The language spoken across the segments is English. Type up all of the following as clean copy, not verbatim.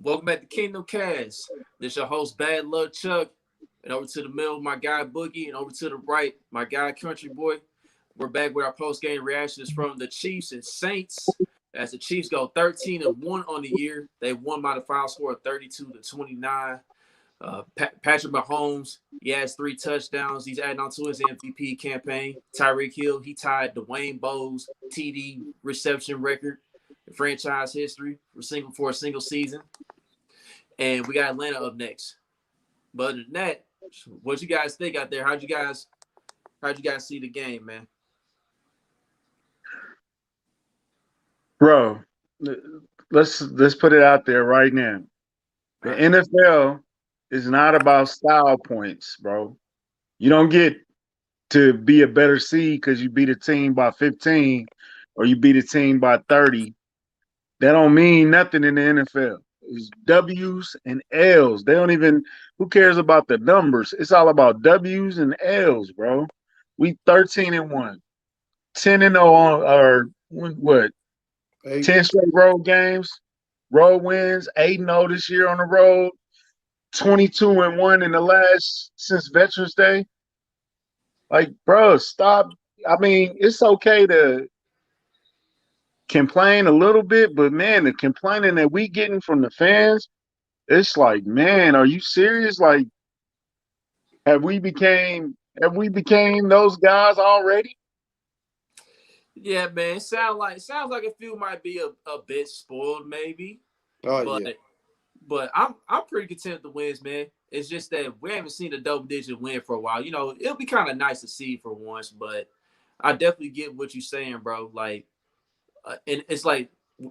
Welcome back to Kingdom Kast. This your host, Bad Luck Chuck. And over to the middle, my guy Boogie. And over to the right, my guy Country Boy. We're back with our post-game reactions from the Chiefs and Saints. As the Chiefs go 13-1 on the year, they won by the final score of 32-29. Patrick Mahomes, he has 3 touchdowns. He's adding on to his MVP campaign. Tyreek Hill, he tied Dwayne Bowe's TD reception record in franchise history for a single season. And we got Atlanta up next. But other than that, what you guys think out there? How'd you guys see the game, man? Bro, let's put it out there right now. The NFL is not about style points, bro. You don't get to be a better seed because you beat a team by 15 or you beat a team by 30. That don't mean nothing in the NFL. It's W's and L's. They don't even, who cares about the numbers? It's all about W's and L's, bro. We 13-1. 10-0 on, or what? 10 straight road games, road wins, 8-0 this year on the road, 22-1 in the last since Veterans Day. Like, bro, stop. I mean, it's okay to complain a little bit, but man, the complaining that we getting from the fans, it's like, man, are you serious? Like, have we became those guys already? Yeah, man. Sounds like a few might be a bit spoiled, maybe. But I'm pretty content with the wins, man. It's just that we haven't seen a double-digit win for a while. You know, it'll be kind of nice to see for once, but I definitely get what you're saying, bro. Like, and it's like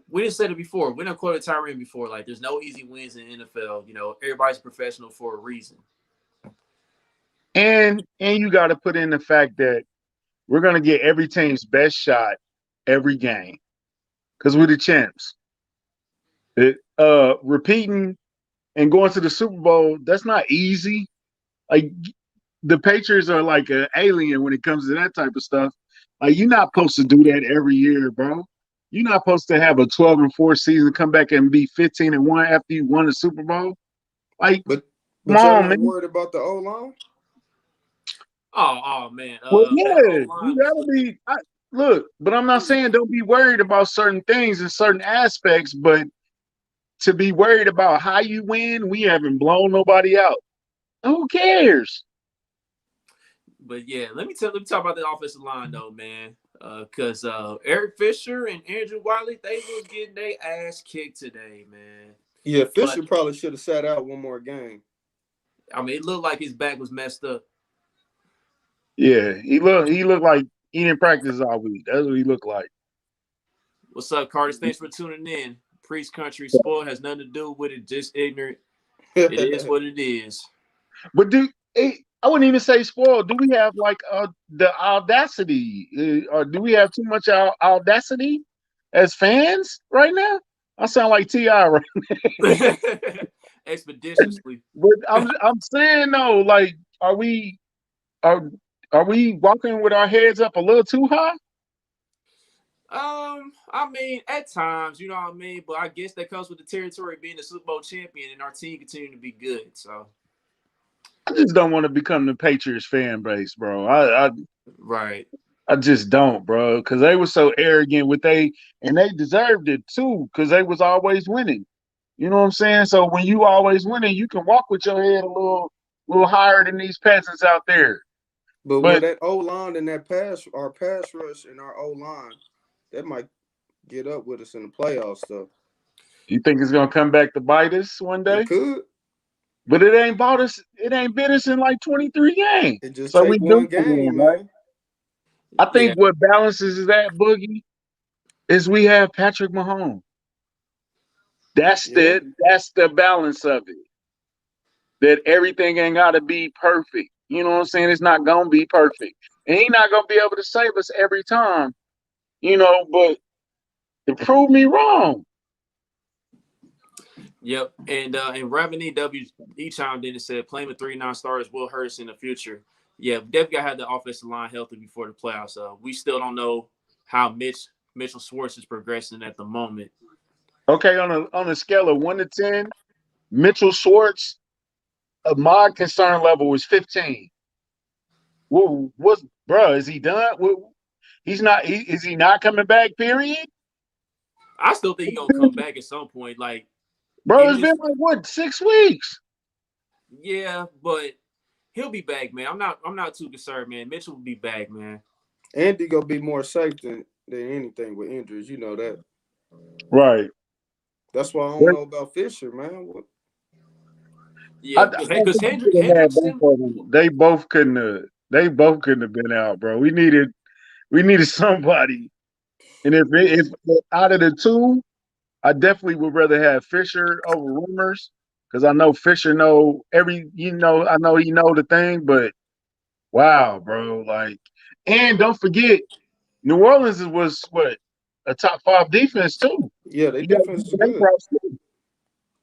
we didn't say it before. We didn't quote Tyreek before. Like, there's no easy wins in the NFL. You know, everybody's professional for a reason. And you got to put in the fact that we're going to get every team's best shot every game because we're the champs. Repeating and going to the Super Bowl, that's not easy. Like, the Patriots are like an alien when it comes to that type of stuff. Like, you're not supposed to do that every year, bro. You're not supposed to have a 12-4 season, come back and be 15-1 after you won the Super Bowl. Like, but come y'all on, not man. worried about the O-line? Oh man. Well, yeah, you gotta be. Look, but I'm not saying don't be worried about certain things in certain aspects, but to be worried about how you win, we haven't blown nobody out. Who cares? But yeah, let me talk about the offensive line though, man. Because Eric Fisher and Andrew Wiley, they was getting their ass kicked today, man. Yeah, Fisher probably should have sat out one more game. I mean, it looked like his back was messed up. Yeah, he looked like he didn't practice all week. That's what he looked like. What's up, Carter? Thanks for tuning in. Priest Country Sport has nothing to do with it, just ignorant. It is what it is. But I wouldn't even say spoiled. Do we have like the audacity, or do we have too much audacity as fans right now? I sound like T.I. right now. Expeditiously. But I'm saying though, like, are we walking with our heads up a little too high? I mean, at times, you know what I mean, but I guess that comes with the territory being the Super Bowl champion and our team continuing to be good. So I just don't want to become the Patriots fan base, bro. Right. I just don't, bro, because they were so arrogant and they deserved it too, because they was always winning. You know what I'm saying? So when you always winning, you can walk with your head a little higher than these peasants out there. But with that O-line and that pass rush and our O-line, that might get up with us in the playoffs stuff. You think it's gonna come back to bite us one day? It could. But it ain't bought us. It ain't bit us in like 23 games. It just so take we one do game, right? man. I think what balances that, Boogie, is we have Patrick Mahomes. That's the balance of it. That everything ain't got to be perfect. You know what I'm saying? It's not gonna be perfect, and he's not gonna be able to save us every time. You know, but to prove me wrong. Yep, and Revenue W chimed in and said playing with 3 non-starters will hurt us in the future. Yeah, definitely got to have the offensive line healthy before the playoffs. We still don't know how Mitchell Schwartz is progressing at the moment. Okay, on a scale of 1 to 10, Mitchell Schwartz, my concern level was 15. What's bro? Is he done? He's not. Is he not coming back? Period. I still think he's gonna come back at some point. Like Bro, even it's been if like what 6 weeks? yeah, but he'll be back, man. I'm not too concerned, man. Mitchell will be back, man. Andy gonna be more safe than anything with injuries. You know that. Right. That's why I don't know about Fisher, man. What? I Yeah, think because we could have had both Hendrickson. of them. They both couldn't have. They both couldn't have been out, bro. We needed somebody. And if out of the two, I definitely would rather have Fisher over Rumors because I know Fisher know every. I know he know the thing, but wow, bro, like, and don't forget, New Orleans was what a top 5 defense too. Yeah, their You got to defense is give them good. props too.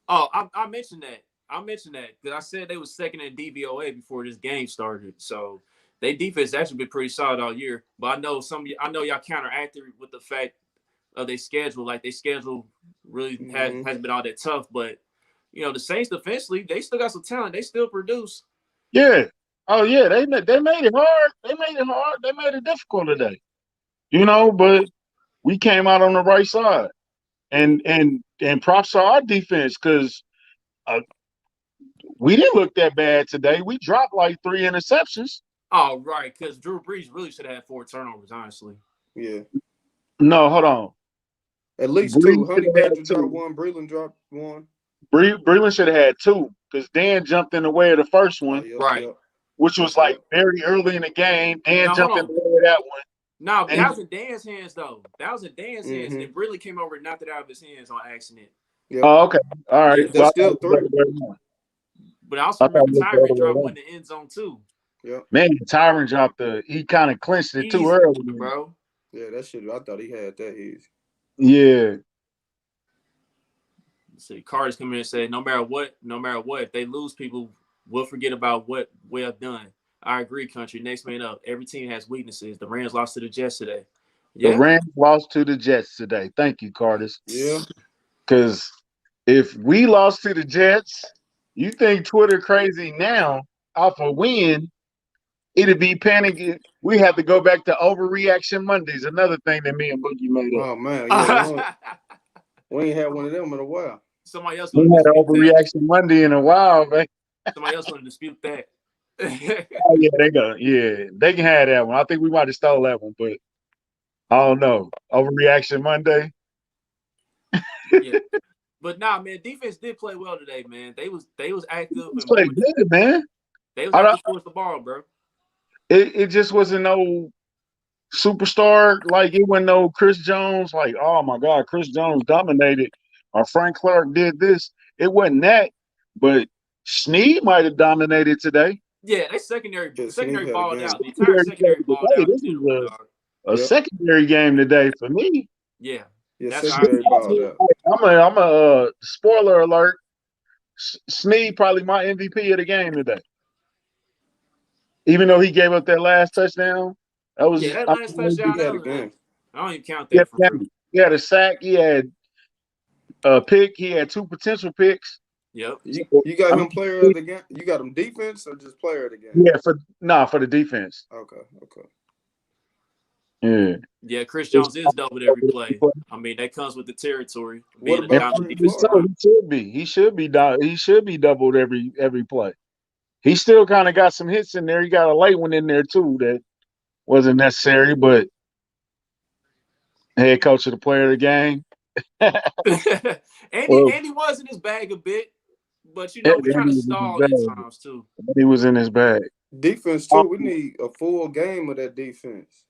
Oh, I mentioned that. I mentioned that because I said they was second in DVOA before this game started. So they defense actually been pretty solid all year. But I know y'all counteracted with the fact of their schedule. Like their schedule really hasn't been all that tough. But the Saints defensively, they still got some talent. They still produce. Yeah. Oh yeah, they made it hard. They made it hard. They made it difficult today. But we came out on the right side, and props to our defense because uh, we didn't look that bad today. We dropped like 3 interceptions. Oh, right, because Drew Brees really should have had 4 turnovers, honestly. Yeah. No, hold on. At least Breland 2. Honey Badger dropped 1. Breland dropped 1. Breland should have had 2 because Dan jumped in the way of the first Oh, one, yep, Right. Yep. which was like very early in the game. Dan Now, hold jumped in on. the way of that one. No, And that was in Dan's hands, though. That was in Dan's hands. And Mhm. it really came over and knocked it out of his hands on accident. Yep. Oh, okay. All right. Yeah. That's Well, I still thought it was 3. the other way around. But I also I thought remember it was the other Tyreek way dropped one around. in the end zone, too. Yep. Man, Tyron dropped he kind of clinched it too Easy, early. bro. Yeah, that shit. I thought he had that easy. Yeah. See, Carter's come in and said, no matter what, if they lose, people will forget about what we have done. I agree, country. Next man up. Every team has weaknesses. The Rams lost to the Jets today. The Yeah. Rams lost to the Jets today. Thank you, Cardis. Yeah. Because if we lost to the Jets, you think Twitter crazy now off a win, it'd be panicking. We have to go back to overreaction Mondays. Another thing that me and Boogie made up. Oh man, yeah. We ain't had one of them in a while. Somebody else We want to had an dispute that. overreaction Monday in a while, man. Somebody else want to dispute that. Oh yeah, they can have that one. I think we might have stole that one, but I don't know. Overreaction Monday. Yeah. But nah, man, defense did play well today, man. They was active It's in like moments. good, man. They was active towards the ball, bro. It just wasn't no superstar. Like it wasn't no Chris Jones. Like, oh my God, Chris Jones dominated, or Frank Clark did this. It wasn't that, but Snead might have dominated today. Yeah, they secondary Snead had a balled game. out. The entire secondary balled out in This general, is dog. a secondary game today for me. Yeah. Yeah, That's secondary balled out. I'm a spoiler alert. Snead probably my MVP of the game today. Even though he gave up that last touchdown, that was that last touchdown. He had a game. I don't even count that for real. He had a sack. He had a pick. He had 2 potential picks. Yep. You got him player of the game. You got him defense or just player of the game? Yeah, for the defense. Okay. Yeah. Yeah, Chris Jones is doubled every play. I mean, that comes with the territory. What Being a about dominant Frank defensive Clark? line. He should be doubled every play. He still kind of got some hits in there. He got a late one in there too that wasn't necessary, but head coach of the player of the game. Andy was in his bag a bit, but we kind of stalled at times too. He was in his bag. Defense too. We need a full game of that defense.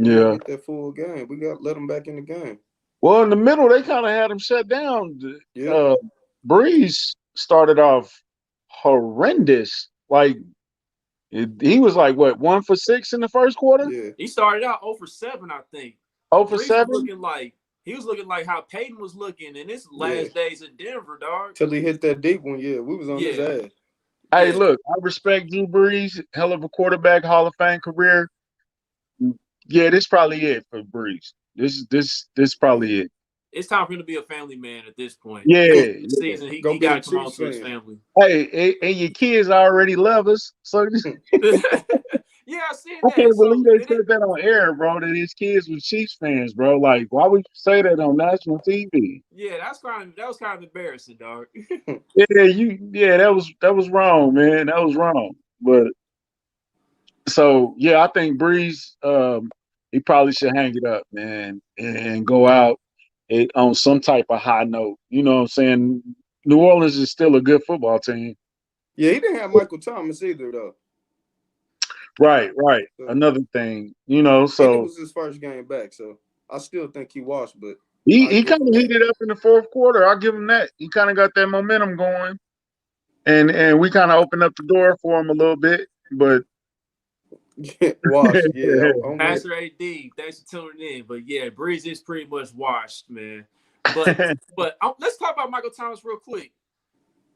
Yeah, get that full game. We got to let them back in the game. Well, in the middle, they kind of had him shut down. Yeah. Brees started off horrendous. Like he was like what 1 for 6 in the first quarter. Yeah, he started out 0 for 7, I think. 0 for Brees 7. He was looking like how Peyton was looking in his last days in Denver, dog. Till he hit that deep one. Yeah, we was on his ass. Hey, look, I respect Drew Brees, hell of a quarterback, Hall of Fame career. Yeah, this probably it for Brees. This probably it. it's time for him to be a family man at this point. Yeah, This season, Go he be a got to come on Chiefs to his fan. family. hey, and your kids already love us, so Yeah, I seen I that. can't believe So they did said it? that on air, bro. That his kids were Chiefs fans, bro. Like, why would you say that on national TV? Yeah, that was kind of embarrassing, dog. Yeah, that was wrong, man. That was wrong. But so yeah, I think Breeze, he probably should hang it up, man, and go out on some type of high note. You know what I'm saying? New Orleans is still a good football team. Yeah, he didn't have Michael Thomas either, though. Right, right. So, Another thing, you know, and it so was his first game back, so I still think he washed, but I he give kind him of that. heated up in the fourth quarter. I'll give him that. He kind of got that momentum going, and we kind of opened up the door for him a little bit, but Washed, yeah. I'm with Pastor AD, thanks for tuning in. But yeah, Breeze is pretty much washed, man. But let's talk about Michael Thomas real quick.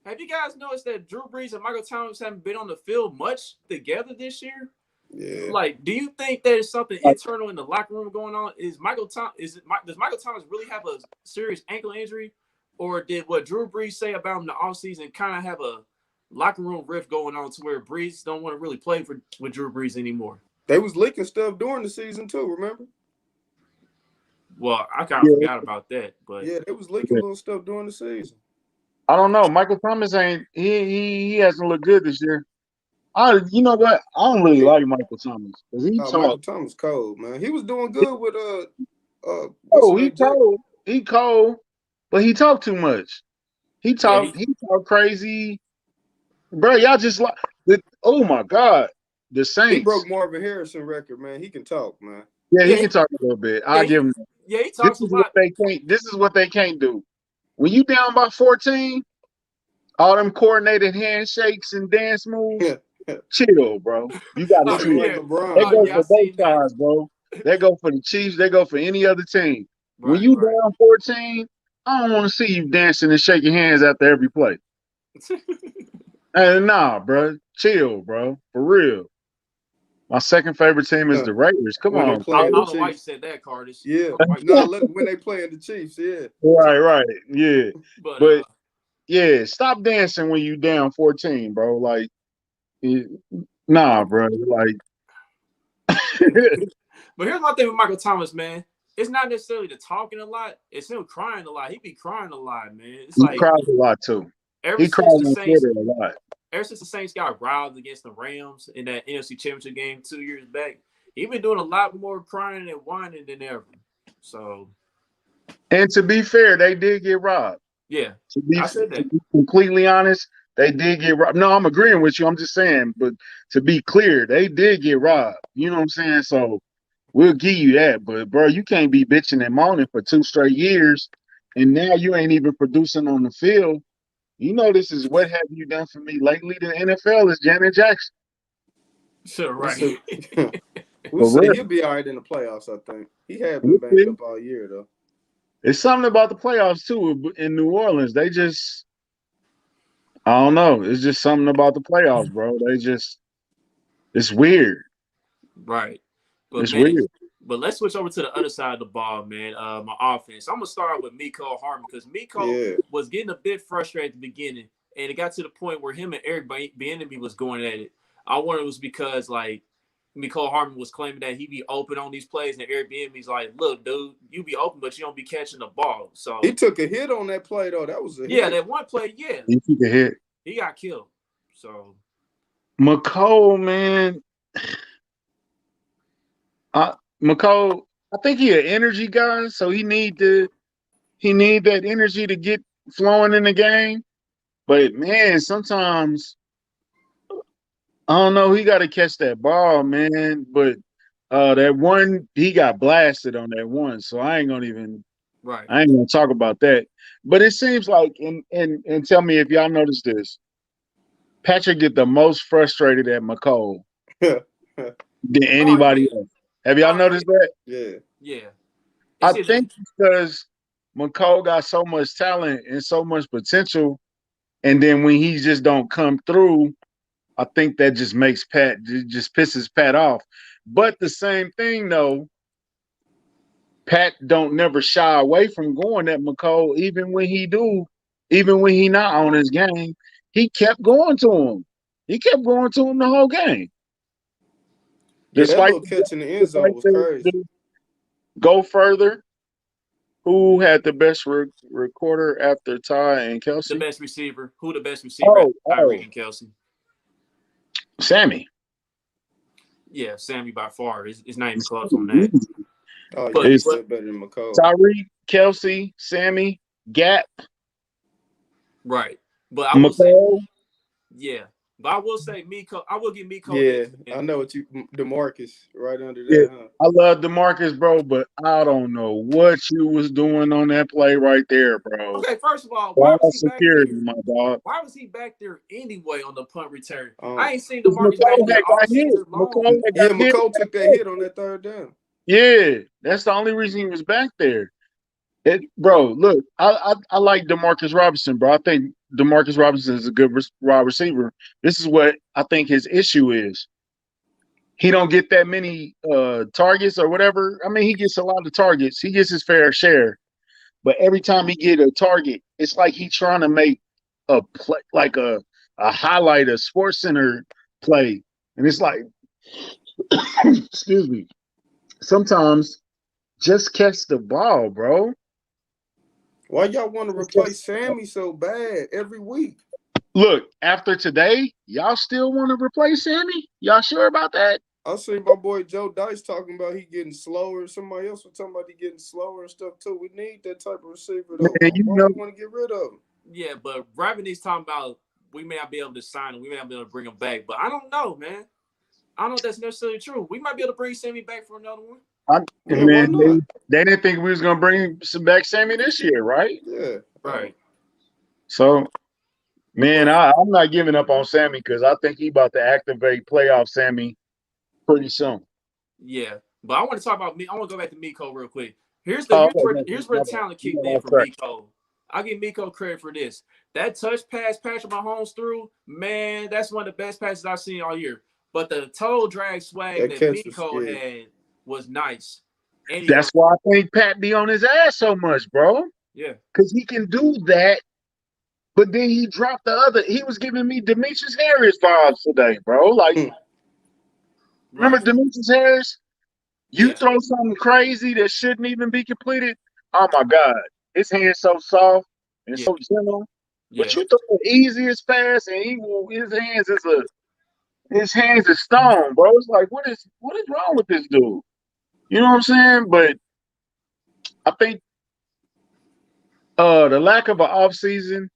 Have you guys noticed that Drew Brees and Michael Thomas haven't been on the field much together this year? yeah. Like, do you think there's something internal in the locker room going on? Does Michael Thomas really have a serious ankle injury, or did what Drew Brees say about him in the offseason kind of have a locker room rift going on to where Brees don't want to really play with Drew Brees anymore? They was leaking stuff during the season too, remember? Well, I kind of yeah, forgot about that, but Yeah, they was leaking little stuff during the season. I don't know. Michael Thomas ain't he hasn't looked good this year. You know what? I don't really like Michael Thomas because he Michael talk. Thomas cold, man. He was doing good with what's Oh, his he name, Jake? cold. He cold, but he talk too much. yeah, He talk crazy, bro. Y'all just like oh my god, the He broke Saints. Marvin Harrison record, man. He can talk, man. Yeah, he yeah, can talk a little bit. yeah, I give him. yeah, he This talks a is what lot. they can't. This is what they can't do. When you down by 14, all them coordinated handshakes and dance moves. Chill, bro. You got to Oh Looking chill. like yeah, They LeBron. oh go yeah, I for both seen that. sides, bro. They go for the Chiefs. They go for any other team. When Right, you right. down 14, I don't want to see you dancing and shaking hands after every play. And nah, bro. Chill, bro. For real. My second favorite team is the Raiders. Come When they on, play in I the don't know why you Chiefs. said that, Curtis. I Yeah. don't know why you Nah, said look, when they play in the Chiefs, yeah. right, right. Yeah. But But yeah, stop dancing when you down 14, bro. Like, eh, nah, bro. Like, but here's my thing with Michael Thomas, man. It's not necessarily the talking a lot. It's him crying a lot. He be crying a lot, man. It's he like cries a lot too. ever He cries since the on Saints, Twitter a lot. ever since the Saints got robbed against the Rams in that NFC Championship game 2 years back, he been doing a lot more crying and whining than ever. So And to be fair, they did get robbed. yeah, I said To that. be completely honest, they did get robbed. No, I'm agreeing with you. I'm just saying, but to be clear, they did get robbed. You know what I'm saying? So we'll give you that. But bro, you can't be bitching and moaning for 2 straight years, and now you ain't even producing on the field. You know this is what have you done for me lately? The NFL is Janet Jackson. Sure, We'll right. see. We'll For see. real. He'll be all right in the playoffs, I think. He had been banged up all year, though. It's something about the playoffs too in New Orleans. They just I don't know. It's just something about the playoffs, bro. It's weird. Right. But It's man, weird. but let's switch over to the other side of the ball, man. My offense. I'm gonna start with Miko Harmon because Miko Yeah. was getting a bit frustrated at the beginning, and it got to the point where him and Eric Bieniemy was going at it. I wonder it was because like Miko Harmon was claiming that he be open on these plays, and Eric Bieniemy's like, "Look, dude, you be open, but you don't be catching the ball." So He took a hit on that play, though. That was a yeah, hit. that one play, yeah, He took a hit. he got killed. So McCole, man. McCole, I think he an energy guy, so he need that energy to get flowing in the game. But man, sometimes I don't know. He got to catch that ball, man. But that one, he got blasted on that one, so right. I ain't gonna talk about that. But it seems like, and tell me if y'all notice this. Patrick get the most frustrated at McCole than Oh anybody yeah. else. Have y'all Oh noticed that? Yeah. yeah. I It's either think because McCole got so much talent and so much potential, and then when he just don't come through, I think that just makes Pat just pisses Pat off. But the same thing though, Pat don't never shy away from going at McCall, even when he not on his game. He kept going to him. He kept going to him the whole game. Yeah, that Despite little catch in the end zone was crazy. Go further. Who had the best recorder after Ty and Kelsey? The best receiver. Who the best receiver after Tyreek and Kelsey? Sammy. Yeah, Sammy by far. It's not even close on that. Oh, yeah, he's still better than McCall. Tyreek, Kelsey, Sammy, Gap. Right. But I will McCall. say, yeah. But I will say Miko. I will give Miko. Yeah, I know what you DeMarcus right under that. Yeah, I love DeMarcus, bro, but I don't know what you was doing on that play right there, bro. Okay, first of all, why was he back there? My dog. Why was he back there anyway on the punt return? I ain't seen DeMarcus back there all season long. McCall took that hit on that third down. Yeah, that's the only reason he was back there. Bro, look, I like DeMarcus Robinson, bro. I think DeMarcus Robinson is a good wide receiver. This is what I think his issue is. He don't get that many targets or whatever. I mean, he gets a lot of targets. He gets his fair share. But every time he get a target, it's like he's trying to make a play, like a highlight, a Sports Center play. And it's like, excuse me, sometimes just catch the ball, bro. Why y'all want to replace Sammy so bad every week? Look, after today, y'all still want to replace Sammy? Y'all sure about that? I seen my boy Joe Dice talking about he getting slower. Somebody else was talking about he getting slower and stuff too. We need that type of receiver though. Man, we want to get rid of him. Yeah, but Ravenny's talking about we may not be able to sign him. We may not be able to bring him back. But I don't know, man. I don't know if that's necessarily true. We might be able to bring Sammy back for another one. Man, they didn't think we was gonna bring back Sammy this year, right? Yeah, right. So, man, I'm not giving up on Sammy because I think he about to activate playoff Sammy pretty soon. Yeah, but I want to talk about me. I want to go back to Miko real quick. Here's where the talent kicked in for Miko. I'll give Miko credit for this. That touch pass Patrick Mahomes threw, man, that's one of the best passes I've seen all year. But the toe drag swag that Miko had was nice. That's why I think Pat be on his ass so much, bro. Yeah. Because he can do that, but then he dropped the other. He was giving me Demetrius Harris vibes today, bro. Like, remember Demetrius Harris? You throw something crazy that shouldn't even be completed. Oh, my God. His hand's so soft and so gentle. But you throw the easiest pass, and his hands is stone, bro. It's like, what is wrong with this dude? You know what I'm saying? But I think the lack of an offseason,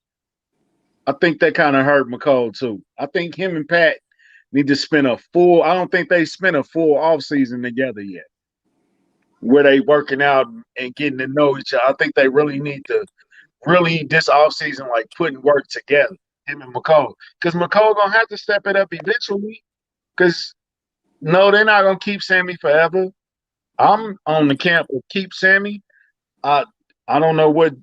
I think that kind of hurt McCall too. I think him and Pat need to spend I don't think they spent a full offseason together yet, where they working out and getting to know each other. I think they really need to this offseason, like putting work together, him and McCall. Because McCall going to have to step it up eventually. Because, no, they're not going to keep Sammy forever. I'm on the camp of keep Sammy. I don't know what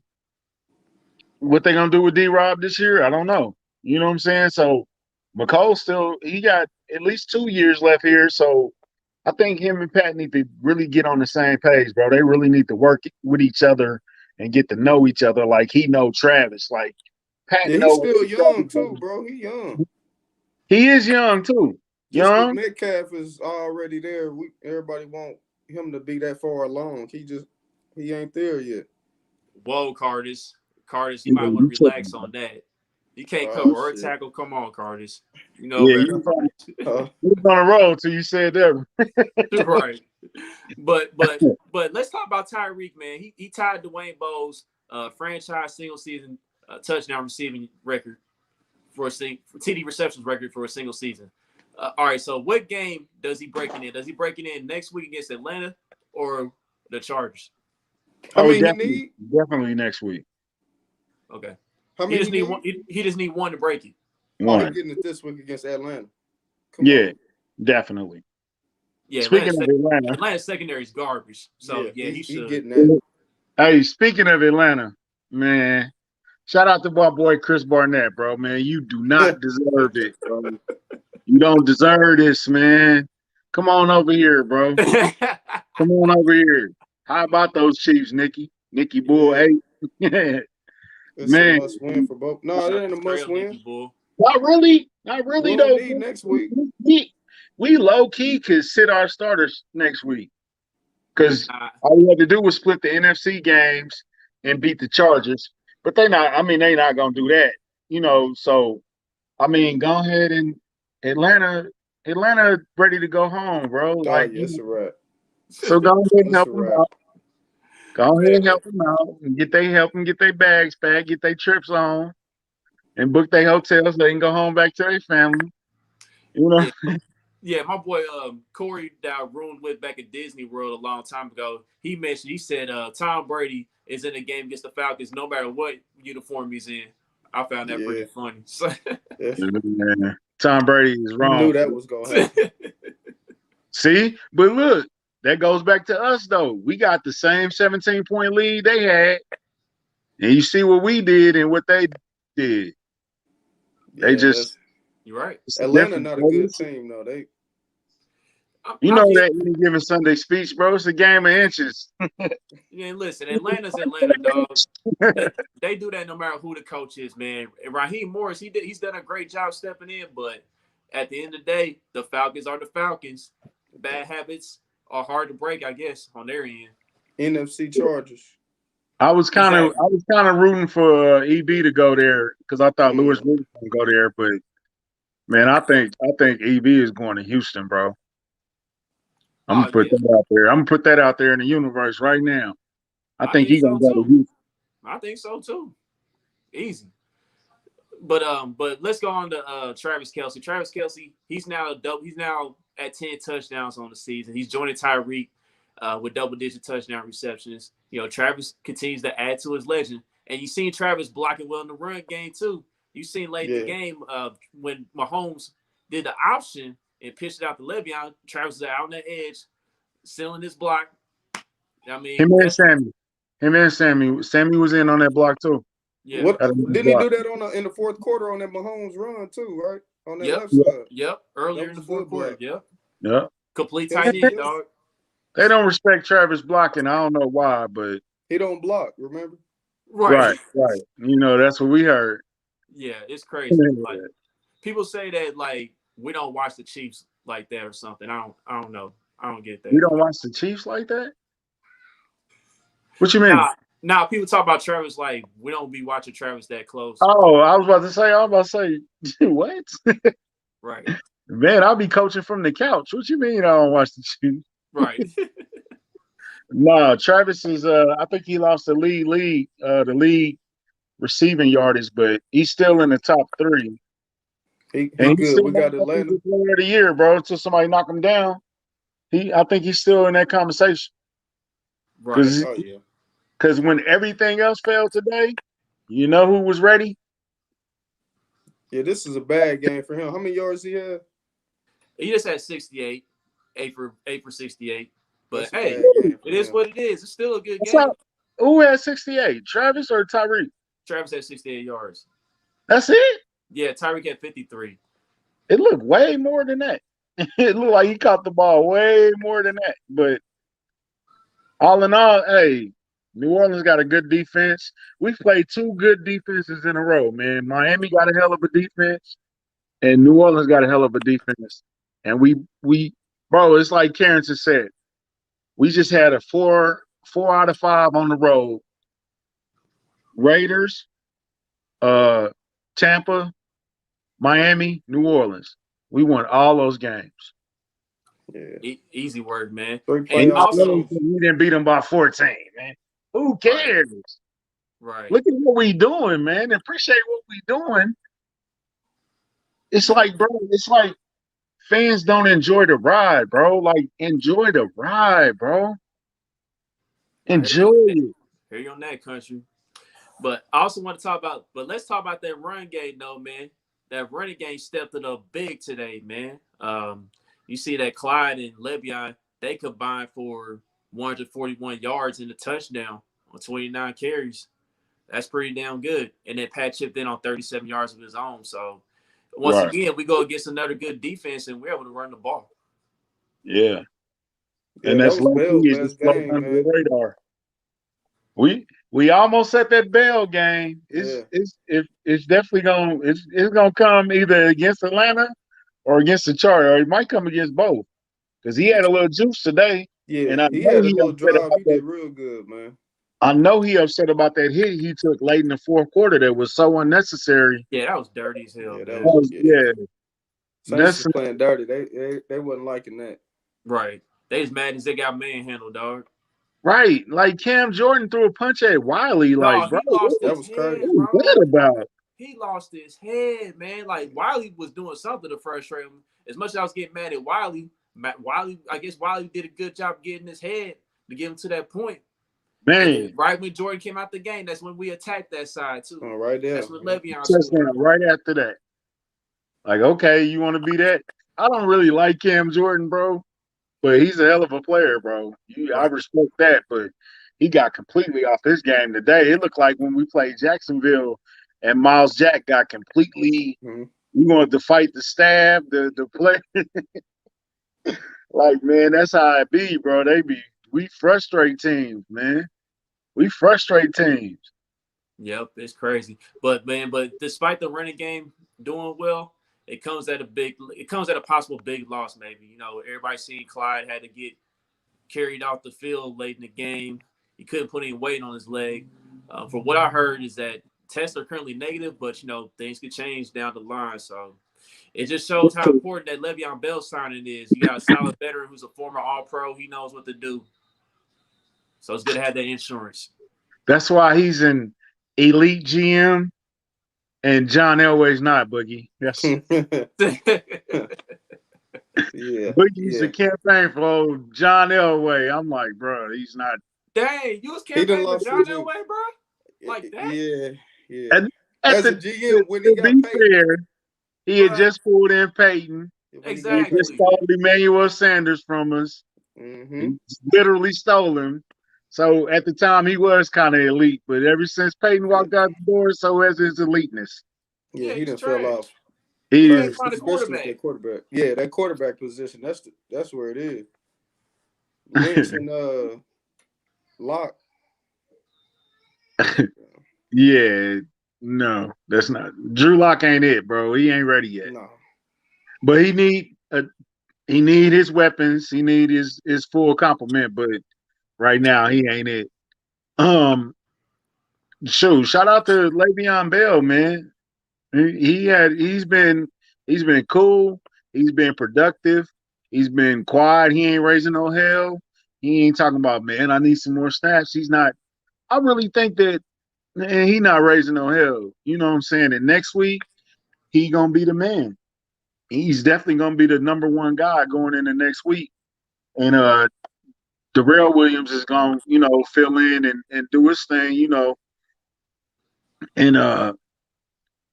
they're going to do with D-Rob this year. I don't know. You know what I'm saying? So, McCall he got at least 2 years left here. So, I think him and Pat need to really get on the same page, bro. They really need to work with each other and get to know each other like he know Travis. Like Pat he's still young too, bro. He young. He is young too. Young. Metcalf is already there. Everybody want him to be that far along. He ain't there yet. Whoa, Cardis, you might want to relax on that. You can't cover or tackle. Come on, Cardis. You know better. You're on a roll till you said that. Right. But let's talk about Tyreek, man. He tied Dwayne Bowe's franchise single season touchdown receiving record for TD receptions record for a single season. All right, so what game does he break it in? Does he break it in next week against Atlanta or the Chargers? Definitely next week. Okay. How many he just need one to break it. One. He's getting it this week against Atlanta. Come on. Definitely. Yeah, speaking of Atlanta, Atlanta's secondary is garbage. So he should. Getting that. Hey, speaking of Atlanta, man, shout out to my boy Chris Barnett, bro. Man, you do not deserve it, bro. You don't deserve this, man. Come on over here, bro. Come on over here. How about those Chiefs, Nikki? Nikki Bull Yeah, 8. it's a Man, must win for both. No, it ain't a Straight must up Nicky win. Bull. not really. Not We really, don't though. need next week. We low key could sit our starters next week because Nah, all we had to do was split the NFC games and beat the Chargers. But they not. I mean, they not gonna do that. So I mean, go ahead and Atlanta. Atlanta ready to go home, bro. Oh Like, yeah, it's a wrap. so go ahead and It's help a them wrap. out. Go ahead and man. help them out and help them get their bags back, get their trips on, and book their hotels so they can go home back to their family. You know, Yeah, yeah. My boy Corey that I roomed with back at Disney World a long time ago. He said Tom Brady is in the game against the Falcons no matter what uniform he's in. I found that pretty Yeah, funny. So, yeah. man, Tom Brady is You knew wrong. that was gonna happen. See, but look, that goes back to us though. We got the same 17-point lead they had, and you see what we did and what they did. They Yeah, just that's you're right. it's a Atlanta. difference, Not a bro. good team though. They You I'll know give. that any given Sunday speech, bro. It's a game of inches. Yeah, listen, Atlanta's Atlanta, dog. They do that no matter who the coach is, man. And Raheem Morris, he's done a great job stepping in, but at the end of the day, the Falcons are the Falcons. Bad habits are hard to break, I guess, on their end. NFC Chargers. Exactly. I was kind of rooting for EB to go there because I thought Lewis Mm. was going to go there, but man, I think EB is going to Houston, bro. I'm gonna Oh put yeah, that out there. I'm gonna put that out there in the universe right now. I I think think he's gonna so go to too. Houston. I think so too. Easy. But let's go on to Travis Kelce. Travis Kelce, he's now at 10 touchdowns on the season. He's joining Tyreek with double-digit touchdown receptions. You know, Travis continues to add to his legend, and you seen Travis blocking well in the run game too. You seen late in the Yeah, game when Mahomes did the option and pitched it out to Le'Veon. Travis was out on the edge, sealing his block. I Him mean, and that's Sammy. Him and Sammy. Sammy was in on that block too. yeah, what Had a nice didn't he block. do that in the fourth quarter on that Mahomes run too? Right on that yep, left Yeah, side. yep. That Earlier in was the a fourth good quarter, block. yep. yeah. Complete tight Kelce, end, Kelce, dog. They don't respect Travis blocking. I don't know why, but he don't block. Remember? Right. right, right. That's what we heard. Yeah, it's crazy. Like We people say that like we don't watch the Chiefs like that or something. I don't know. I don't get that. don't watch the Chiefs like that. What you mean? Nah, people talk about Travis like we don't be watching Travis that close. Oh, I was about to say, what? Right. Man, I'll be coaching from the couch. What you mean I don't watch the Chiefs? Right. No, Travis is I think he lost the league receiving yardage, but he's still in the top three. He And he's good. still We not got Atlanta. offensive player of the year, bro, until somebody knock him down. I think he's still in that conversation. Right. Because Oh yeah. when everything else failed today, you know who was ready? Yeah, this is a bad game for him. How many yards he had? He just had 68, eight for 68. But That's a hey, bad game for it is him. what it is. It's still a good What's game. up? Who had 68? Travis or Tyreek? Travis had 68 yards. That's it? Yeah, Tyreek had 53. It looked way more than that. It looked like he caught the ball way more than that. But all in all, hey, New Orleans got a good defense. We've played two good defenses in a row, man. Miami got a hell of a defense, and New Orleans got a hell of a defense. And bro, it's like Karen just said. We just had a four out of five on the road. Raiders, Tampa, Miami, New Orleans. We won all those games. Yeah. Easy work, man. Three And And playoff also, games. we didn't beat them by 14, man. Who right, cares? right. Look at what we doing, man. Appreciate what we doing. It's Yeah. like, bro, it's like fans don't enjoy the ride, bro. Like, enjoy the ride, bro. I hear Enjoy you on that. it. Hear you on that, country. But I also want to talk about, but let's talk about that run game, though, man. That running game stepped it up big today, man. You see that Clyde and Le'Veon, they combined for 141 yards in the touchdown on 29 carries. That's pretty damn good. And then Pat chipped in on 37 yards of his own. So once Right. again, we go against another good defense and we're able to run the ball. Yeah. Yeah, and that that's was low Bell's key. It's just best floating game, under the man. radar. We almost at that Bell game. Yeah, It's definitely gonna come either against Atlanta or against the Chargers, or it might come against both because he had a little juice today, yeah. and I He know had a he little upset drive. about He that. did real good, man. I know he upset about that hit he took late in the fourth quarter that was so unnecessary. Yeah, that was dirty as hell, Yeah, that That was man. was, yeah. yeah, Saints that's was playing dirty. They wasn't liking that. Right. They was mad as they got manhandled, dog. right. Like Cam Jordan threw a punch at Wiley. Like, Dog, bro, he lost That his was head, crazy. what was that bro. about? He lost his head, man. Like Wiley was doing something to frustrate him. As much as I was getting mad at Wiley, I guess Wiley did a good job getting his head to get him to that point. And then Man, right when Jordan came out the game, that's when we attacked that side too. Oh, right there. That's when Le'Veon scored. touchdown right after that. Like, okay, you want to be that? I don't really like Cam Jordan, bro, but he's a hell of a player, bro. I Right. respect that, but he got completely off his game today. It looked like when we played Jacksonville and Miles Jack got completely. Mhm. We wanted to fight the staff, the play. Like, man, that's how it be, bro. We frustrate teams, man. We frustrate teams. Yep, it's crazy. But man, but despite the running game doing well, it comes at a possible big loss, maybe. You know, everybody seen Clyde had to get carried off the field late in the game. He couldn't put any weight on his leg. From what I heard is that tests are currently negative, but you know, things could change down the line. So it just shows how important that Le'Veon Bell signing is. You got a solid veteran who's a former All Pro. He knows what to do. So it's good to have that insurance. That's why he's an elite GM and John Elway's not, Boogie. Yes. Yeah, Boogie used yeah. to campaign for old John Elway. I'm like, bro, he's not. Dang, you was He done campaigning for lost John his new. Elway, bro? Like that? Yeah, yeah. And at As a the GM, when he to got be paid, fair, he had But just pulled in Peyton. when he He got had just paid. exactly. stole Emmanuel Sanders from us. Mm-hmm. He literally stole him. So at the time, he was kind of elite. But ever since Peyton Yeah, walked out the door, so has his eliteness. yeah, Yeah, he he's done fell trash. off. He He can't is. find a Especially with quarterback. that quarterback. Yeah, that quarterback position. That's where it is. Lynch and Lock. Yeah, no, that's not. Drew Lock ain't it, bro. He ain't ready yet. No. But he need his weapons. He need his full complement. But right now, he ain't it. Um, shout out to Le'Veon Bell, man. He's been cool. He's been productive. He's been quiet. He ain't raising no hell. He ain't talking about, man, I need some more snaps. He's not. I really think that, man, he not raising no hell. You know what I'm saying? And next week he gonna be the man. He's definitely gonna be the number one guy going into next week. And Darrell Williams is gonna, fill in and do his thing, And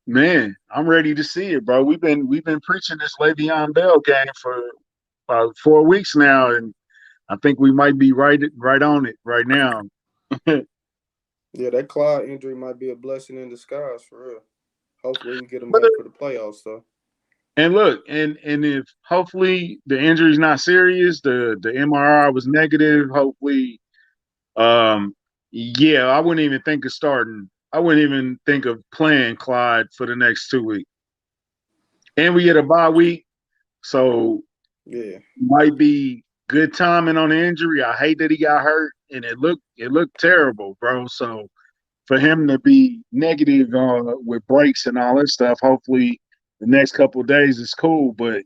man, I'm ready to see it, bro. We've been preaching this Le'Veon Bell game for about 4 weeks now, and I think we might be right on it right now. Yeah, that Clyde injury might be a blessing in disguise for real. Hopefully we get him But back for the playoffs though. and look, and if hopefully the injury's not serious, the MRI was negative. Hopefully, yeah, I wouldn't even think of starting. I wouldn't even think of playing Clyde for the next 2 weeks. And we get a bye week, so Yeah. might be good timing on the injury. I hate that he got hurt, and it looked terrible, bro. So for him to be negative with breaks and all that stuff, hopefully the next couple of days is cool. But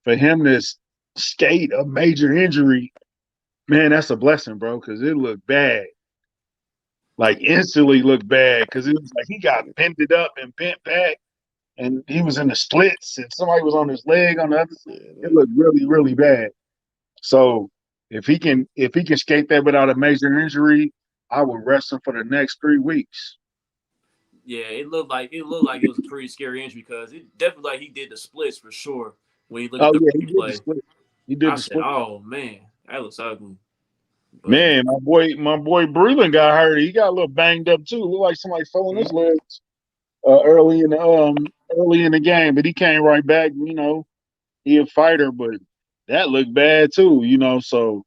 for him to skate a major injury, man, that's a blessing, bro, because it looked bad. Like instantly looked bad because it was like he got bended up and bent back, and he was in the splits, and somebody was on his leg on the other side. It Yeah. looked really, really bad. So if he can skate that without a major injury, I would rest him for the next 3 weeks. Yeah, it was a pretty scary injury because it definitely like he did the splits for sure when you look at Oh the yeah, he did the replay. split. He did I the said, split. "Oh man, that looks ugly." But Man, my boy Breland got hurt. He got a little banged up too. Looked like somebody fell on his legs early in the game, but he came right back. He a fighter, but that looked bad too. So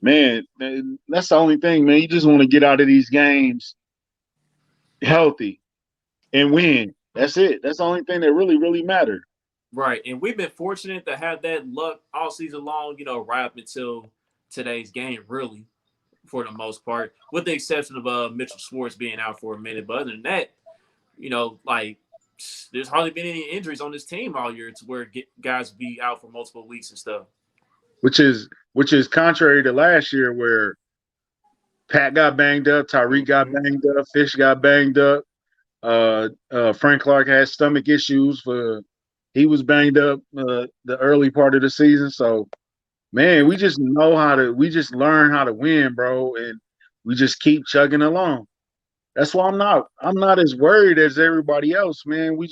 man, that's the only thing, man. You just want to get out of these games healthy and win. That's it. That's the only thing that really, really matters. Right. And we've been fortunate to have that luck all season long, right up until today's game, really, for the most part, with the exception of Mitchell Schwartz being out for a minute. But other than that, like there's hardly been any injuries on this team all year to where guys be out for multiple weeks and stuff. Which is contrary to last year where Pat got banged up, Tyreek got banged up, Fish got banged up. Frank Clark had stomach issues he was banged up the early part of the season. So man, we just learn how to win, bro, and we just keep chugging along. That's why I'm not as worried as everybody else, man. We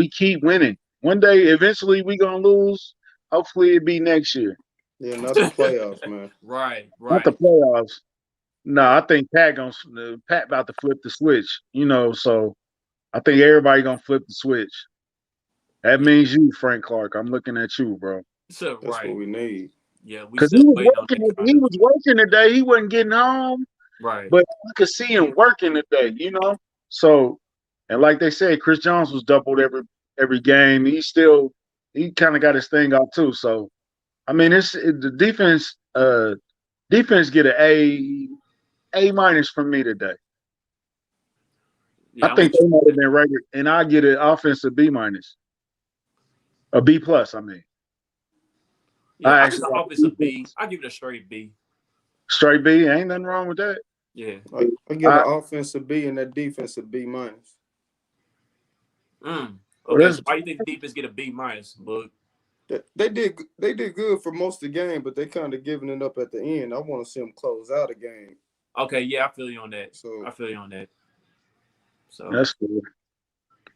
keep winning. One day, eventually, we gonna lose. Hopefully, it be next year. Yeah, not the playoffs, man. Right. Not the playoffs. No, I think Pat about to flip the switch. So I think everybody gonna flip the switch. That means you, Frank Clark. I'm looking at you, bro. So, That's what we need. Yeah, we Because still waiting on that. He was working today. He wasn't getting home. Right. But I could see him working today, So, and like they said, Chris Jones was doubled every game. He kind of got his thing out too. So, I mean, the defense get an A minus from me today. Yeah, I think they might have been rated, and I get an offensive B minus, a B plus. I mean, I give the offense a B. I give it a straight B. Straight B, ain't nothing wrong with that. Yeah, I give an offensive B and that defensive B minus. Okay, so why do you think the defense get a B minus, Boog? They did good for most of the game, but they kind of giving it up at the end. I want to see them close out a game. Okay, yeah, I feel you on that. So I feel you on that. So that's good.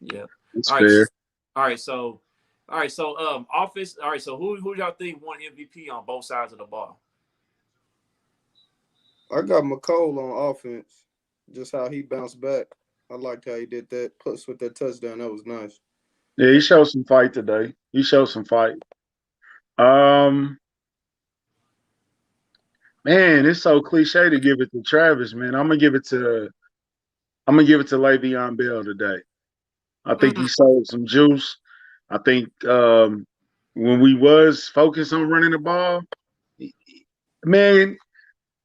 Yeah, that's fair. All right, so offense. All right, so who y'all think won MVP on both sides of the ball? I got McCole on offense. Just how he bounced back. I liked how he did that. Plus with that touchdown, that was nice. Yeah, he showed some fight today. Man, it's so cliche to give it to Travis, man. I'm gonna give it to Le'Veon Bell today. I think he sold some juice. I think when we was focused on running the ball, man,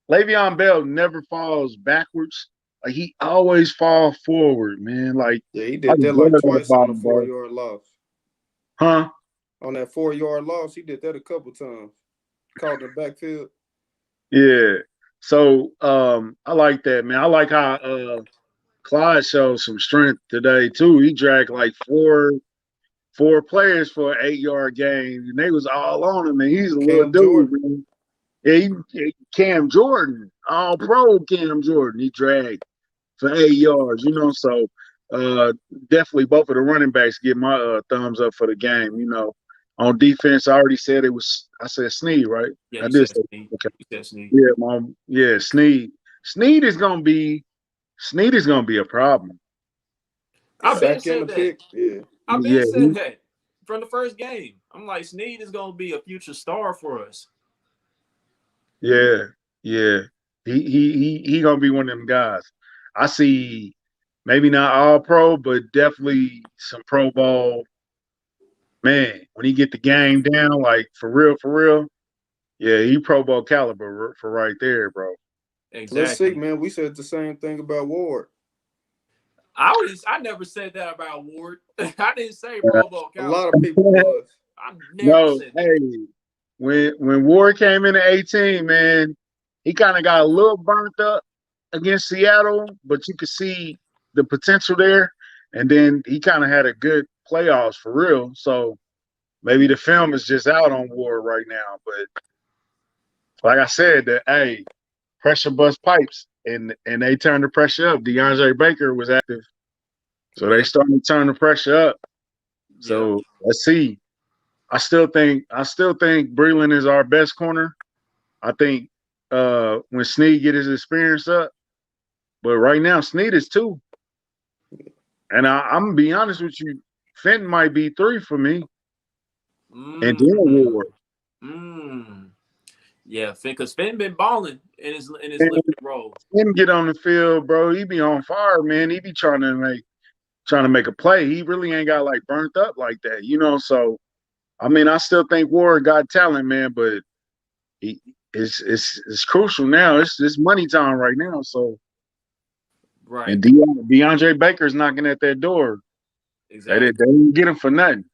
Le'Veon Bell never falls backwards. Like he always fall forward, man. Like yeah, he did that like twice on the 4-yard loss. Huh? On that 4-yard loss, he did that a couple times. Caught in the backfield. Yeah. So I like that, man. I like how Clyde showed some strength today too. He dragged like four players for an 8-yard gain, and they was all on him. And he's a little dude, man. Yeah, Cam Jordan, all pro Cam Jordan. He dragged for 8 yards, So definitely both of the running backs get my thumbs up for the game. On defense, I already said I said Snead, right? Yeah, I did say Snead. okay. You said Snead. Yeah, Snead. Snead is gonna be a problem. I've been said that. Yeah. I've been said that from the first game. I'm like, Snead is gonna be a future star for us. Yeah. He gonna be one of them guys. I see maybe not all pro, but definitely some Pro Bowl. Man, when he get the game down, like for real, yeah, he Pro Bowl caliber for right there, bro. Exactly. Let's see, man. We said the same thing about Ward. I never said that about Ward. I didn't say Pro Bowl caliber. A lot of people was. I never said that. Hey, when Ward came into 18, man, he kind of got a little burnt up against Seattle, but you could see the potential there. And then he kind of had a good playoffs for real. So maybe the film is just out on Ward right now. But like I said, pressure bust pipes, and they turned the pressure up. DeAndre Baker was active, so they started to turn the pressure up. So let's see. I still think Breland is our best corner. I think when Snead get his experience up, but right now Snead is 2. And I'm gonna be honest with you, Fenton might be 3 for me. And then Ward. Yeah, because Finn been balling in his Finn limited role. Finn get on the field, bro. He be on fire, man. He be trying to make a play. He really ain't got like burnt up like that, you know. So I mean, I still think Ward got talent, man, but he it's crucial now. It's money time right now. So Right. and DeAndre Baker's knocking at that door. They Exactly. didn't get him for nothing.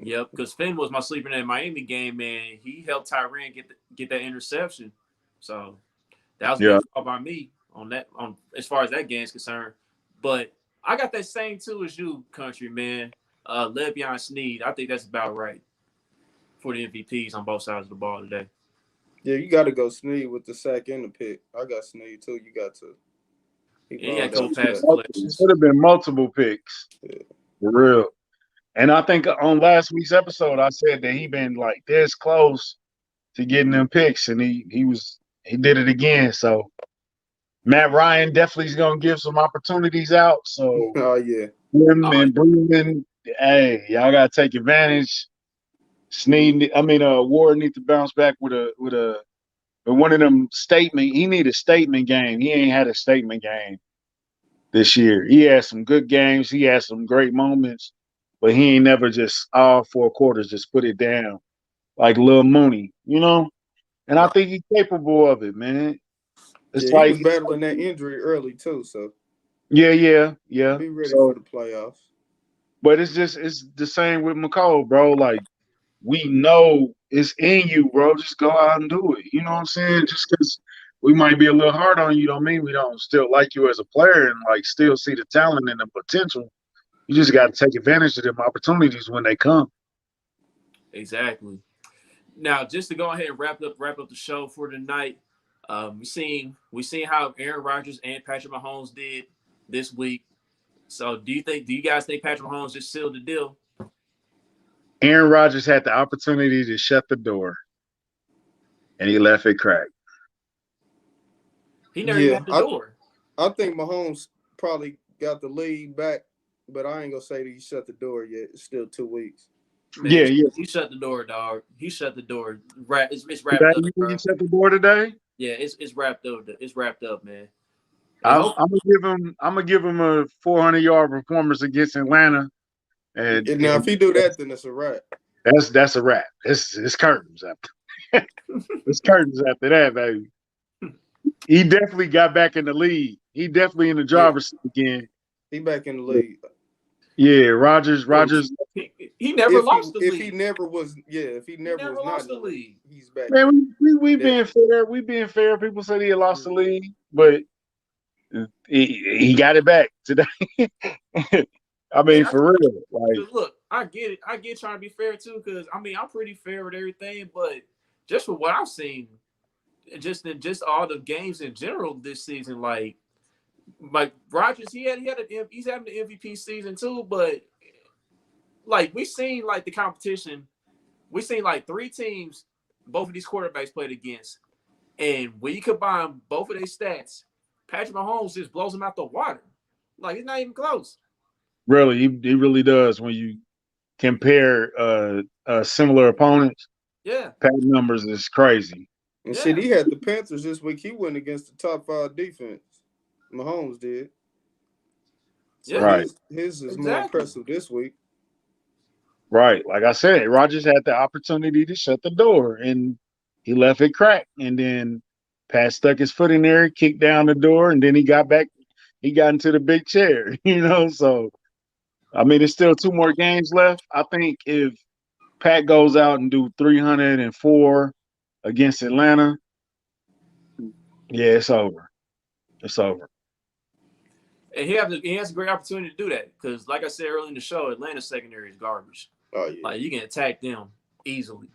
Yep. Because Finn was my sleeper in that Miami game, man. He helped Tyrann get that interception. So that was a Yeah. big call by me on that. On as far as that game is concerned. But I got that same too as you, country man. Le'Veon Sneed. I think that's about right for the MVPs on both sides of the ball today. Yeah, you got to go Snead with the sack and the pick. I got Snead too. You got to. He Yeah, he had a balled couple out pass today. It deflections. could have been multiple picks. Yeah. For real. And I think on last week's episode, I said that he been like this close to getting them picks, and he did it again. So Matt Ryan definitely is gonna give some opportunities out. So Oh yeah. him Oh, and Breeden, hey, y'all gotta take advantage. Ward need to bounce back with one of them statement. He need a statement game. He ain't had a statement game this year. He had some good games. He had some great moments, but he ain't never just all 4 quarters just put it down like Lil Mooney, you know. And I right. think he's capable of it, man. It's Yeah, he was like, battling that injury early too, so yeah. be ready for So, the playoffs. but it's the same with McCall, bro. Like we know it's in you, bro. Just go out and do it. You know what I'm saying? Just because we might be a little hard on you, don't mean we don't still like you as a player and like still see the talent and the potential. You just got to take advantage of them opportunities when they come. Exactly. Now, just to go ahead and wrap up the show for tonight. We seen how Aaron Rodgers and Patrick Mahomes did this week. So, do you guys think Patrick Mahomes just sealed the deal? Aaron Rodgers had the opportunity to shut the door, and he left it cracked. He never even Yeah, had the door. I think Mahomes probably got the lead back, but I ain't gonna say that he shut the door yet. It's still 2 weeks. Man, Yeah. he shut the door, dog. He shut the door. It's Today, wrapped up, you think he bro. shut the door today? Yeah, it's wrapped up. It's wrapped up, man. And I'm, hope I'm gonna give him. I'm gonna give him a 400-yard performance against Atlanta, And now if he do that, then it's a wrap. that's a wrap. It's curtains after. It's curtains after that, baby. He definitely got back in the lead. He definitely in the Yeah, driver's seat again. he back in the league. Yeah, Rogers. he never lost the If he league. never was if he He never never was not lost in the the league, league. he's back Man, in we it. being fair. We being fair. People said he had lost the league, but he got it back today. I And mean, for real. Like, look, I get it. I get trying to be fair too, because I mean I'm pretty fair with everything, but just for what I've seen, just all the games in general this season, like Rodgers, he's having the MVP season too, but like we seen like the competition, we seen like 3 teams both of these quarterbacks played against, and when you combine both of their stats, Patrick Mahomes just blows them out the water. Like it's not even close. really, he really does when you compare similar opponents. Yeah, Pat numbers is crazy. And shit, yeah, he had the Panthers this week. He went against the top 5 defense. Mahomes did. So yeah, Right, his is more exactly. impressive this week. right. Like I said, Rogers had the opportunity to shut the door, and he left it cracked. And then Pat stuck his foot in there, kicked down the door, and then he got back. He got into the big chair, you know. So I mean, there's still 2 more games left. I think if Pat goes out and do 304 against Atlanta, yeah, it's over. It's over. And he has a great opportunity to do that because, like I said earlier in the show, Atlanta's secondary is garbage. Oh yeah. Like you can attack them easily.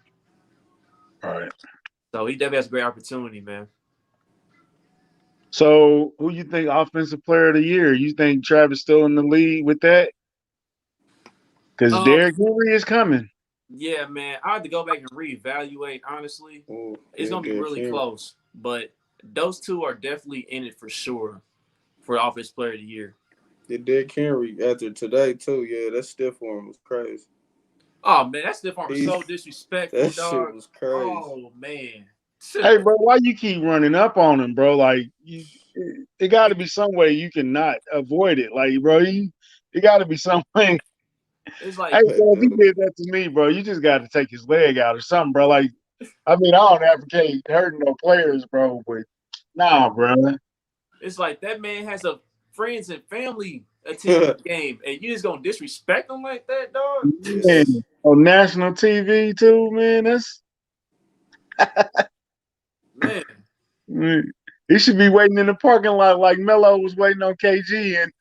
All right. So he definitely has a great opportunity, man. So, who you think offensive player of the year? You think Travis still in the lead with that? Because Um, Derrick Henry is coming. yeah, man, I had to go back and reevaluate. Honestly, Oh it's yeah, gonna be Derrick really Henry. close, but those two are definitely in it for sure for offensive player of the year. Yeah, Derrick Henry after today too. Yeah, that stiff arm was crazy. Oh man, that stiff arm was He, so disrespectful, that shit dog. was crazy. Oh man, Hey, bro, why you keep running up on him, bro? Like, it got to be some way you can not avoid it. Like, bro, it got to be some way. It's Hey, like, bro, if he did that to me, bro, you just got to take his leg out or something, bro. Like, I mean, I don't advocate hurting no players, bro, but nah, bro. it's like that man has a friends and family attending the game, and you just gonna disrespect him like that, dog? Yes. Man, on national TV too, man. Man, Man, he should be waiting in the parking lot like Melo was waiting on KG, and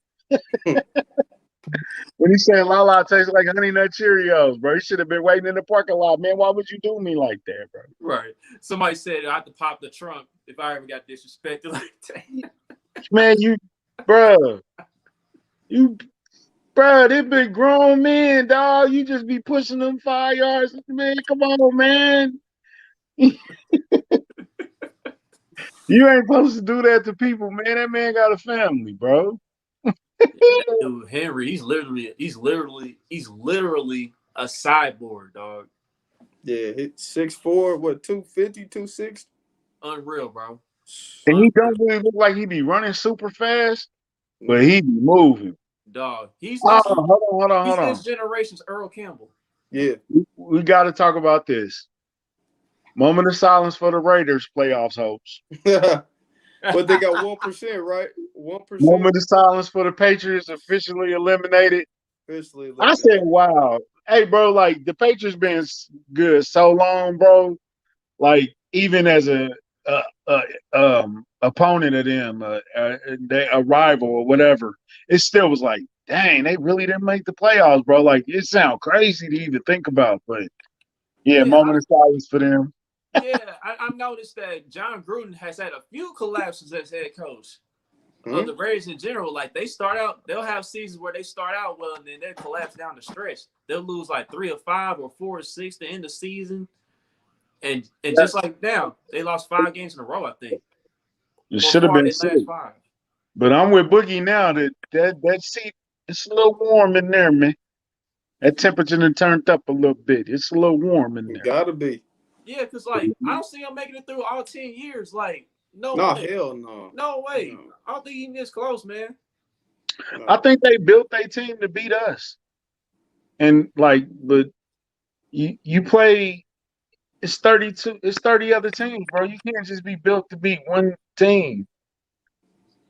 when he said Lala tastes like Honey Nut Cheerios, bro, he should have been waiting in the parking lot, man. Why would you do me like that, bro? right. Somebody said I have to pop the trunk if I ever got disrespected like that. Man, bro, you, bro, they big grown men, dog. You just be pushing them 5 yards, man. Come on, man. You ain't supposed to do that to people, man. That man got a family, bro. That dude Henry, he's literally a cyborg, dog. Yeah, hit 6'4", what, 250, 260? Unreal, bro. And he Unreal. don't really look like he be running super fast, but Mhm. he be moving. Dog. He's Oh, this hold he's on. this generation's Earl Campbell. Yeah. We got to talk about this. Moment of silence for the Raiders playoffs hopes. But they got 1%, right? 1% Moment of silence for the Patriots officially eliminated. officially I said, eliminated. wow. Hey, bro, like the Patriots been good so long, bro. Like even as a opponent of them, a rival or whatever, it still was like, dang, they really didn't make the playoffs, bro. Like it sounds crazy to even think about, but yeah, Yeah, moment of silence for them. I noticed that John Gruden has had a few collapses as head coach of the Raiders in general. Like they'll have seasons where they start out well and then they collapse down the stretch. They'll lose like 3 or 5 or 4 or 6 to end the season. And just like now, they lost 5 games in a row, I think. It Or should have 4 out been of the last six. 5. But I'm with Boogie now. That seat, it's a little warm in there, man. That temperature done turned up a little bit. It's a little warm in It there. gotta be. Yeah, because like I don't see him making it through all 10 years. Like, no Nah, way. hell no. No way. No. I don't think he's this close, man. I No. think they built their team to beat us. And like, but you play. It's 32. It's 30 other teams, bro. You can't just be built to beat one team.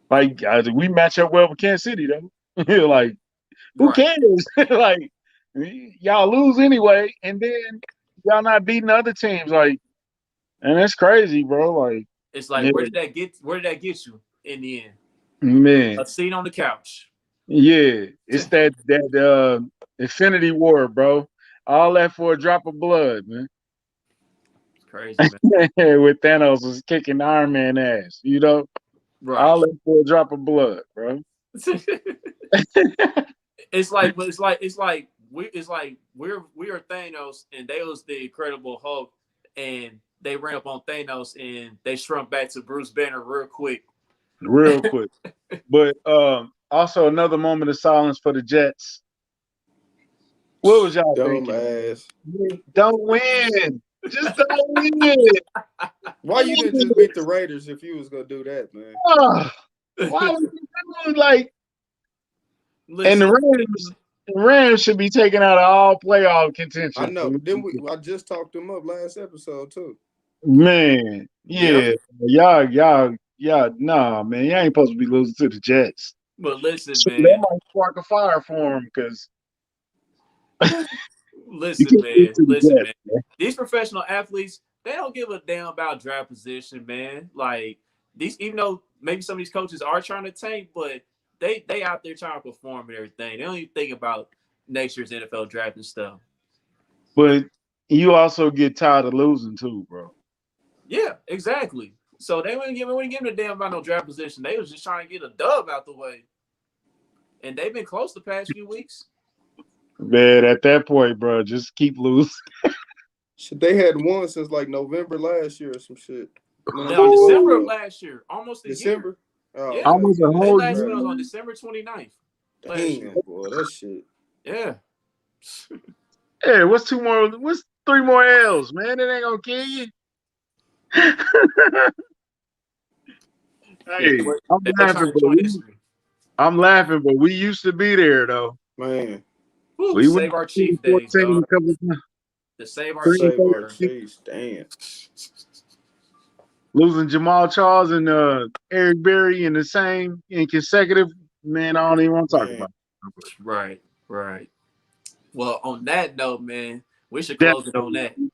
Like we match up well with Kansas City, though. Like, who Right. cares? Like, y'all lose anyway, and then y'all not beating other teams. Like, and that's crazy, bro. Like, It's like yeah, where did that get you in the end? man, A seat on the couch. yeah. It's that Infinity War, bro. All that for a drop of blood, man. It's crazy, man. With Thanos was kicking Iron Man ass, Right. all that for a drop of blood, bro. We are Thanos and they was the Incredible Hulk and they ran up on Thanos and they shrunk back to Bruce Banner real quick. Real quick. But also another moment of silence for the Jets. What was y'all Dumb thinking? ass. Don't win. Just don't win. Why you didn't just beat the Raiders if you was gonna do that, man? Why would you do like? And Listen, the Rams should be taken out of all playoff contention. I know. I just talked them up last episode too. Man, yep. yeah, nah, man, you ain't supposed to be losing to the Jets. But listen, So that man. might spark a fire for him because you Listen, can't lose man. to the Listen, Jets. man. These professional athletes, they don't give a damn about draft position, man. Like these, even though maybe some of these coaches are trying to tank, but they out there trying to perform and everything. They don't even think about next year's NFL draft and stuff. But you also get tired of losing too, bro. Yeah, exactly. So they wouldn't give a damn about no draft position. They was just trying to get a dub out the way. And they've been close the past few weeks. Man, at that point, bro, just keep losing. Shit, they had one since like November last year or some shit. No, December of last year, almost a December. year. Oh, Yeah, Almost a yeah, they whole last year. one was on right. December 29th last year. Damn, boy, that shit. Yeah. Hey, what's 3 more L's, man? It ain't gonna kill you. Hey, They I'm they were trying laughing, to join history. but we used to be there though. Man, Woo, We went save our to Chief days, 14 dog. a couple of times. To save our Chief, save our bro. Chiefs. Damn. Losing Jamal Charles and Eric Berry in the same in consecutive. Man, I don't even want to talk Man, about it. Right, right. Well, on that note, man, we should close it on that. Definitely.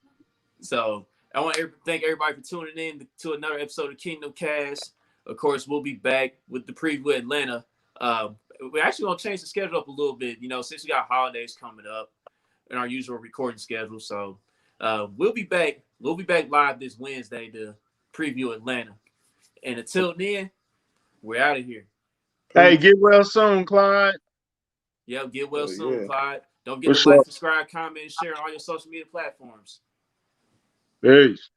So I want to thank everybody for tuning in to another episode of Kingdom Cast. Of course, we'll be back with the preview of Atlanta. We're actually going to change the schedule up a little bit, since we got holidays coming up in our usual recording schedule. So we'll be back. We'll be back live this Wednesday to preview Atlanta. And until then, we're out of here. Hey, peace. get well soon, Clyde. Yep, get well soon, Yeah. Clyde. Don't For forget to sure. like, subscribe, comment, and share on all your social media platforms. Peace.